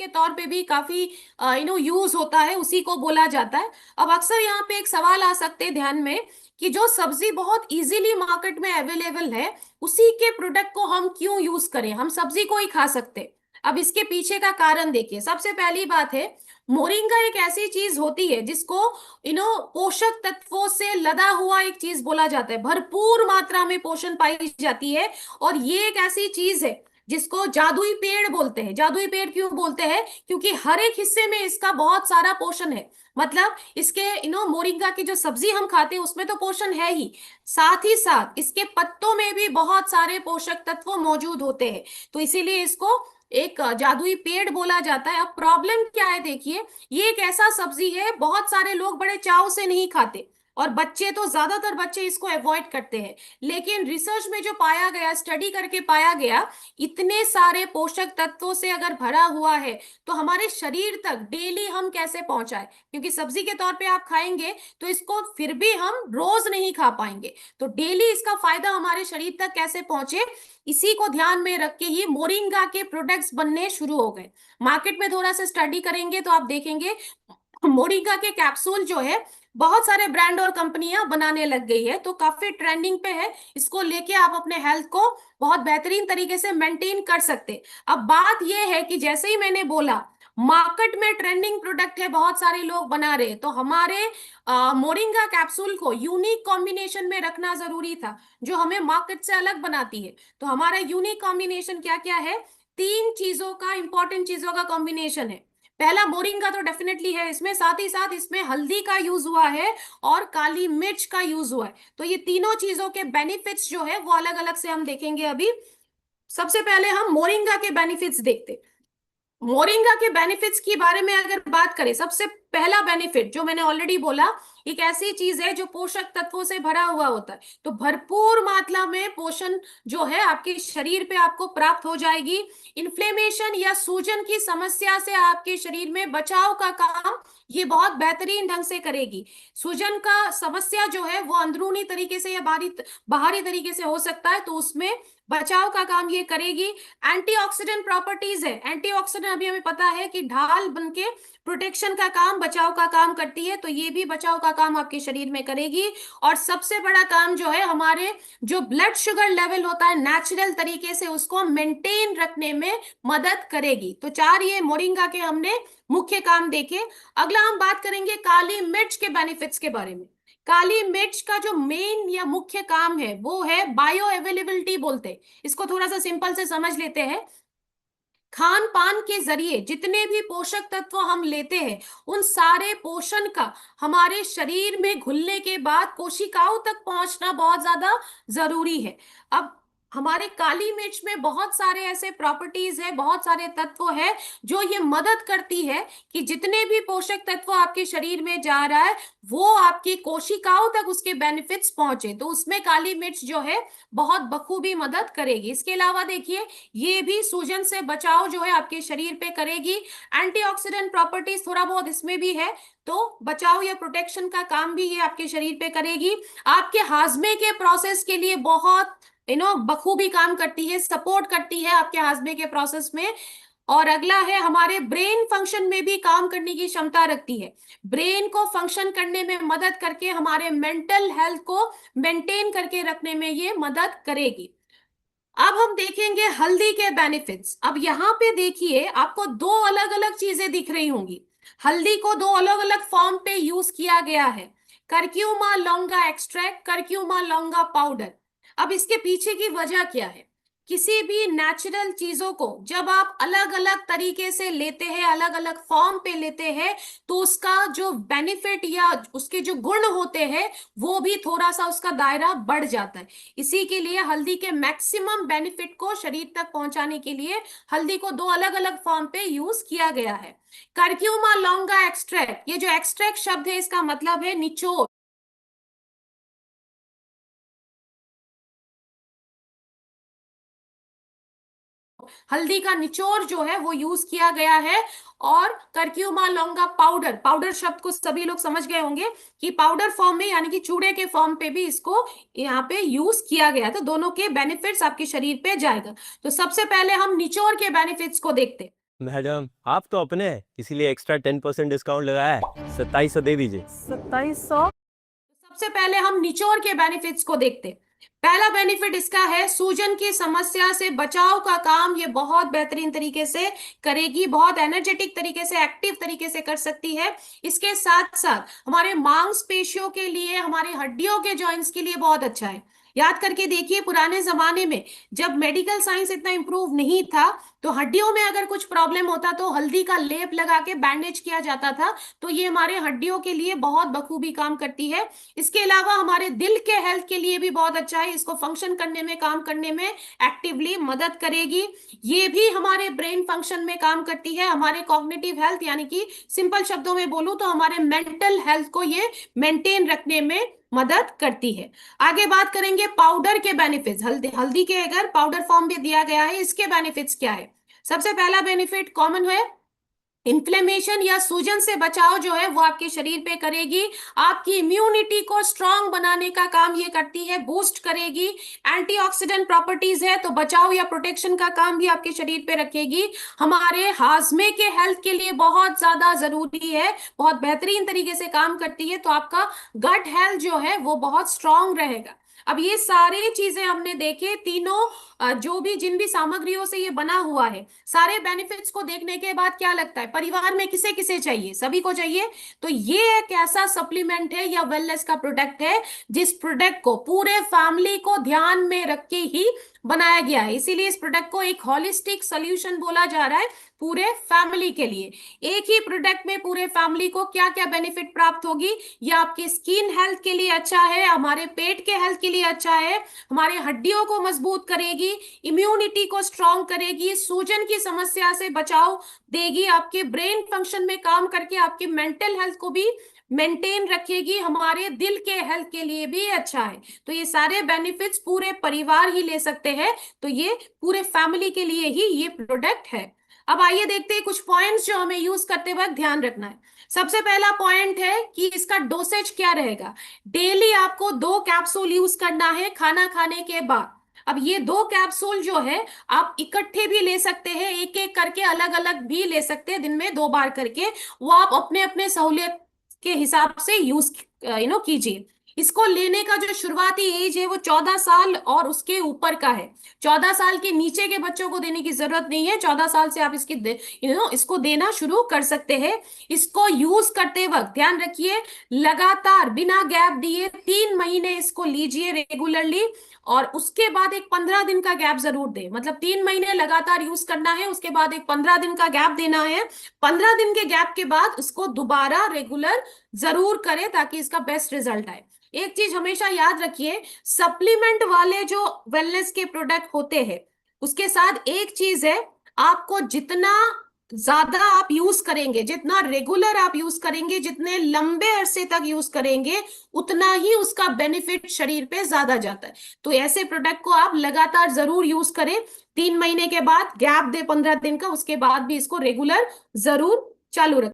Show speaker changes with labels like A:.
A: के तौर पे भी काफी यूज होता है, उसी को बोला जाता है। अब अक्सर यहाँ पे एक सवाल आ सकते हैं ध्यान में कि जो सब्जी बहुत इजीली मार्केट में अवेलेबल है, उसी के प्रोडक्ट को हम क्यों यूज करें, हम सब्जी को ही खा सकते। अब इसके पीछे का कारण देखिए। सबसे पहली बात है, मोरिंगा एक ऐसी चीज होती है जिसको पोषक तत्वों से लदा हुआ एक चीज बोला जाता है, भरपूर मात्रा में पोषण पाई जाती है। और ये एक ऐसी चीज है जिसको जादुई पेड़ बोलते हैं। जादुई पेड़ क्यों बोलते हैं? क्योंकि हर एक हिस्से में इसका बहुत सारा पोषण है। मतलब इसके मोरिंगा की जो सब्जी हम खाते हैं उसमें तो पोषण है ही साथ इसके पत्तों में भी बहुत सारे पोषक तत्व मौजूद होते हैं। तो इसीलिए इसको एक जादुई पेड़ बोला जाता है। अब प्रॉब्लम क्या है देखिए, ये एक ऐसा सब्जी है बहुत सारे लोग बड़े चाव से नहीं खाते, और बच्चे तो ज्यादातर बच्चे इसको अवॉइड करते हैं। लेकिन रिसर्च में जो पाया गया, स्टडी करके पाया गया, इतने सारे पोषक तत्वों से अगर भरा हुआ है तो हमारे शरीर तक डेली हम कैसे पहुंचाए, क्योंकि सब्जी के तौर पे आप खाएंगे तो इसको फिर भी हम रोज नहीं खा पाएंगे। तो डेली इसका फायदा हमारे शरीर तक कैसे पहुंचे, इसी को ध्यान में रख के ही मोरिंगा के प्रोडक्ट्स बनने शुरू हो गए। मार्केट में थोड़ा सा स्टडी करेंगे तो आप देखेंगे मोरिंगा के कैप्सूल जो है बहुत सारे ब्रांड और कंपनियां बनाने लग गई है, तो काफी ट्रेंडिंग पे है। इसको लेके आप अपने हेल्थ को बहुत बेहतरीन तरीके से मेंटेन कर सकते। अब बात यह है कि जैसे ही मैंने बोला मार्केट में ट्रेंडिंग प्रोडक्ट है, बहुत सारे लोग बना रहे, तो हमारे मोरिंगा कैप्सूल को यूनिक कॉम्बिनेशन में रखना जरूरी था, जो हमें मार्केट से अलग बनाती है। तो हमारा यूनिक कॉम्बिनेशन क्या क्या है? तीन चीजों का, इंपॉर्टेंट चीजों का कॉम्बिनेशन है। पहला, मोरिंगा तो डेफिनेटली है इसमें, साथ ही साथ इसमें हल्दी का यूज हुआ है और काली मिर्च का यूज हुआ है। तो ये तीनों चीजों के बेनिफिट्स जो है वो अलग अलग से हम देखेंगे अभी। सबसे पहले हम मोरिंगा के बेनिफिट्स देखते। मोरिंगा के बेनिफिट्स के बारे में अगर बात करें, सबसे पहला बेनिफिट जो मैंने ऑलरेडी बोला, एक ऐसी चीज है जो पोषक तत्वों से भरा हुआ होता है। तो भरपूर मात्रा में पोषण जो है आपके शरीर पे आपको प्राप्त हो जाएगी। इन्फ्लेमेशन या सूजन की समस्या से आपके शरीर में बचाव का काम ये बहुत बेहतरीन ढंग से करेगी। सूजन का समस्या जो है वो अंदरूनी तरीके से या बाहरी तरीके से हो सकता है, तो उसमें बचाव का काम ये करेगी। एंटीऑक्सीडेंट प्रॉपर्टीज है। एंटीऑक्सीडेंट अभी हमें पता है कि ढाल बनके प्रोटेक्शन का काम, बचाव का काम करती है, तो ये भी बचाव का काम आपके शरीर में करेगी। और सबसे बड़ा काम जो है, हमारे जो ब्लड शुगर लेवल होता है नेचुरल तरीके से उसको मेंटेन रखने में मदद करेगी। तो चार ये मोरिंगा के हमने मुख्य काम देखे। अगला हम बात करेंगे काली मिर्च के बेनिफिट्स के बारे में। काली मिर्च का जो मेन या मुख्य काम है वो है बायो अवेलेबिलिटी बोलते हैं इसको। थोड़ा सा सिंपल से समझ लेते हैं। खान पान के जरिए जितने भी पोषक तत्व हम लेते हैं, उन सारे पोषण का हमारे शरीर में घुलने के बाद कोशिकाओं तक पहुंचना बहुत ज्यादा जरूरी है। अब हमारे काली मिर्च में बहुत सारे ऐसे प्रॉपर्टीज है, बहुत सारे तत्व है जो ये मदद करती है कि जितने भी पोषक तत्व आपके शरीर में जा रहा है वो आपकी कोशिकाओं तक उसके बेनिफिट्स पहुंचे। तो उसमें काली मिर्च जो है बहुत बखूबी मदद करेगी। इसके अलावा देखिए, ये भी सूजन से बचाव जो है आपके शरीर पे करेगी। एंटीऑक्सीडेंट प्रॉपर्टीज थोड़ा बहुत इसमें भी है, तो बचाव या प्रोटेक्शन का काम भी ये आपके शरीर पे करेगी। आपके हाजमे के प्रोसेस के लिए बहुत बखूबी काम करती है, सपोर्ट करती है आपके हाजमे के प्रोसेस में। और अगला है, हमारे ब्रेन फंक्शन में भी काम करने की क्षमता रखती है। ब्रेन को फंक्शन करने में मदद करके हमारे मेंटल हेल्थ को मेंटेन करके रखने में ये मदद करेगी। अब हम देखेंगे हल्दी के बेनिफिट्स। अब यहाँ पे देखिए, आपको दो अलग अलग चीजें दिख रही होंगी। हल्दी को दो अलग अलग फॉर्म पे यूज किया गया है, करक्यूमा लौंगा एक्सट्रैक्ट, करक्यूमा लौंगा पाउडर। अब इसके पीछे की वजह क्या है? किसी भी नेचुरल चीजों को जब आप अलग अलग तरीके से लेते हैं, अलग अलग फॉर्म पे लेते हैं, तो उसका जो बेनिफिट या उसके जो गुण होते हैं वो भी थोड़ा सा उसका दायरा बढ़ जाता है। इसी के लिए हल्दी के मैक्सिमम बेनिफिट को शरीर तक पहुंचाने के लिए हल्दी को दो अलग अलग फॉर्म पे यूज किया गया है। करक्यूमा लौंगा एक्सट्रैक्ट, ये जो एक्सट्रैक्ट शब्द है इसका मतलब है निचोड़। हल्दी का निचोड़ जो है वो यूज किया गया है। और करक्यूमा लौंगा पाउडर, पाउडर शब्द को सभी लोग समझ गए होंगे कि पाउडर फॉर्म में यानी कि चूड़े के फॉर्म पे भी इसको यहाँ पे यूज किया गया। तो दोनों के बेनिफिट्स आपके शरीर पे जाएगा। तो सबसे पहले हम निचोड़ के बेनिफिट्स को देखते हैं।
B: मैडम आप तो अपने हैं, इसीलिए एक्स्ट्रा 10% डिस्काउंट लगाया है। 2700 दे दीजिए।
C: 2700?
A: सबसे पहले हम निचोड़ के बेनिफिट्स को देखते हैं। पहला बेनिफिट इसका है, सूजन की समस्या से बचाव का काम ये बहुत बेहतरीन तरीके से करेगी, बहुत एनर्जेटिक तरीके से, एक्टिव तरीके से कर सकती है। इसके साथ साथ हमारे मांसपेशियों के लिए, हमारे हड्डियों के जॉइंट्स के लिए बहुत अच्छा है। याद करके देखिए, पुराने जमाने में जब मेडिकल साइंस इतना इंप्रूव नहीं था, तो हड्डियों में अगर कुछ प्रॉब्लम होता तो हल्दी का लेप लगा के बैंडेज किया जाता था। तो ये हमारे हड्डियों के लिए बहुत बखूबी काम करती है। इसके अलावा हमारे दिल के हेल्थ के लिए भी बहुत अच्छा है, इसको फंक्शन करने में, काम करने में एक्टिवली मदद करेगी। ये भी हमारे ब्रेन फंक्शन में काम करती है, हमारे कॉग्निटिव हेल्थ, यानी कि सिंपल शब्दों में बोलूं तो हमारे मेंटल हेल्थ को ये मेंटेन रखने में मदद करती है। आगे बात करेंगे पाउडर के बेनिफिट्स। हल्दी हल्दी के अगर पाउडर फॉर्म में दिया गया है, इसके बेनिफिट्स क्या है? सबसे पहला बेनिफिट कॉमन है, इन्फ्लेमेशन या सूजन से बचाव जो है वो आपके शरीर पे करेगी। आपकी इम्यूनिटी को स्ट्रांग बनाने का काम ये करती है, बूस्ट करेगी। एंटीऑक्सीडेंट प्रॉपर्टीज है, तो बचाव या प्रोटेक्शन का काम भी आपके शरीर पे रखेगी। हमारे हाजमे के हेल्थ के लिए बहुत ज्यादा जरूरी है, बहुत बेहतरीन तरीके से काम करती है। तो आपका गट हेल्थ जो है वो बहुत स्ट्रांग रहेगा। अब ये सारी चीजें हमने देखे, तीनों जो भी जिन भी सामग्रियों से ये बना हुआ है, सारे बेनिफिट्स को देखने के बाद क्या लगता है, परिवार में किसे किसे चाहिए? सभी को चाहिए। तो ये एक ऐसा सप्लीमेंट है या वेलनेस का प्रोडक्ट है जिस प्रोडक्ट को पूरे फैमिली को ध्यान में रख के ही बनाया गया है। इसीलिए इस प्रोडक्ट को एक होलिस्टिक सोल्यूशन बोला जा रहा है, पूरे फैमिली के लिए। एक ही प्रोडक्ट में पूरे फैमिली को क्या क्या बेनिफिट प्राप्त होगी? ये आपकी स्किन हेल्थ के लिए अच्छा है, हमारे पेट के हेल्थ के लिए अच्छा है, हमारे हड्डियों को मजबूत करेगी, इम्यूनिटी को स्ट्रांग करेगी, सूजन की समस्या से बचाव देगी, आपके ब्रेन फंक्शन में काम करके आपके मेंटल हेल्थ को भी मेंटेन रखेगी, हमारे दिल के हेल्थ के लिए भी अच्छा है। तो ये सारे बेनिफिट्स पूरे परिवार ही ले सकते हैं, तो ये पूरे फैमिली के लिए ही ये प्रोडक्ट है। अब आइए देखते हैं कुछ पॉइंट्स जो हमें यूज करते वक्त ध्यान रखना है। सबसे पहला पॉइंट है कि इसका डोसेज क्या रहेगा। डेली आपको 2 कैप्सूल यूज करना है खाना खाने के बाद। अब ये 2 कैप्सूल जो है आप इकट्ठे भी ले सकते हैं, एक एक करके अलग अलग भी ले सकते हैं, दिन में 2 बार करके। वो आप अपने अपने सहूलियत के हिसाब से यूज कीजिए। इसको लेने का जो शुरुआती एज है वो 14 साल और उसके ऊपर का है। 14 साल के नीचे के बच्चों को देने की जरूरत नहीं है, 14 साल से आप इसको देना शुरू कर सकते हैं। इसको यूज करते वक्त ध्यान रखिए, लगातार बिना गैप दिए 3 महीने इसको लीजिए रेगुलरली, और उसके बाद एक 15 दिन का गैप जरूर दे। मतलब 3 महीने लगातार यूज करना है, उसके बाद एक 15 दिन का गैप देना है। 15 दिन के गैप के बाद उसको दोबारा रेगुलर जरूर करें ताकि इसका बेस्ट रिजल्ट आए। एक चीज हमेशा याद रखिए, सप्लीमेंट वाले जो वेलनेस के प्रोडक्ट होते हैं उसके साथ एक चीज है, आपको जितना ज्यादा आप यूज करेंगे, जितना रेगुलर आप यूज करेंगे, जितने लंबे अरसे तक यूज करेंगे, उतना ही उसका बेनिफिट शरीर पे ज्यादा जाता है। तो ऐसे प्रोडक्ट को आप लगातार जरूर यूज करें। 3 महीने के बाद गैप दे 15 दिन का, उसके बाद भी इसको रेगुलर जरूर चालू रखें।